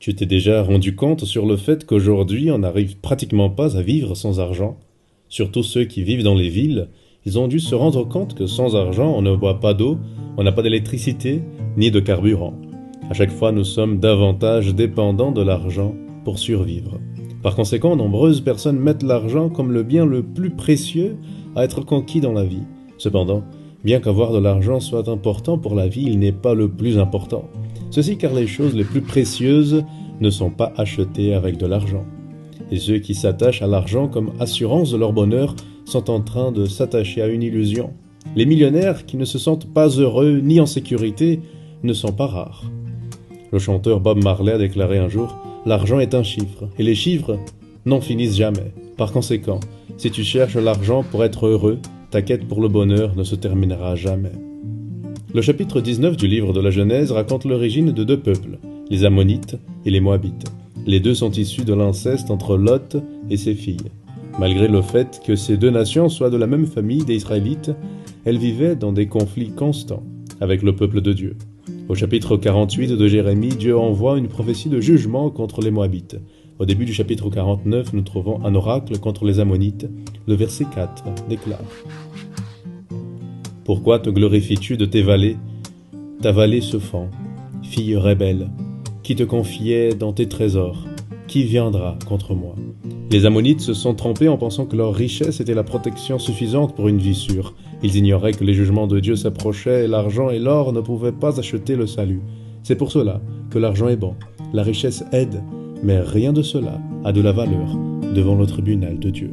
Tu t'es déjà rendu compte sur le fait qu'aujourd'hui on n'arrive pratiquement pas à vivre sans argent? Surtout ceux qui vivent dans les villes, ils ont dû se rendre compte que sans argent on ne boit pas d'eau, on n'a pas d'électricité, ni de carburant. À chaque fois nous sommes davantage dépendants de l'argent pour survivre. Par conséquent, nombreuses personnes mettent l'argent comme le bien le plus précieux à être conquis dans la vie. Cependant, bien qu'avoir de l'argent soit important pour la vie, il n'est pas le plus important. Ceci car les choses les plus précieuses ne sont pas achetées avec de l'argent. Et ceux qui s'attachent à l'argent comme assurance de leur bonheur sont en train de s'attacher à une illusion. Les millionnaires qui ne se sentent pas heureux ni en sécurité ne sont pas rares. Le chanteur Bob Marley a déclaré un jour « L'argent est un chiffre, et les chiffres n'en finissent jamais. Par conséquent, si tu cherches l'argent pour être heureux, ta quête pour le bonheur ne se terminera jamais. » Le chapitre 19 du livre de la Genèse raconte l'origine de deux peuples, les Ammonites et les Moabites. Les deux sont issus de l'inceste entre Lot et ses filles. Malgré le fait que ces deux nations soient de la même famille des Israélites, elles vivaient dans des conflits constants avec le peuple de Dieu. Au chapitre 48 de Jérémie, Dieu envoie une prophétie de jugement contre les Moabites. Au début du chapitre 49, nous trouvons un oracle contre les Ammonites. Le verset 4 déclare « Pourquoi te glorifies-tu de tes vallées? Ta vallée se fend, fille rebelle, qui te confiait dans tes trésors. Qui viendra contre moi ?» Les Ammonites se sont trompés en pensant que leur richesse était la protection suffisante pour une vie sûre. Ils ignoraient que les jugements de Dieu s'approchaient et l'argent et l'or ne pouvaient pas acheter le salut. C'est pour cela que l'argent est bon, la richesse aide, mais rien de cela a de la valeur devant le tribunal de Dieu.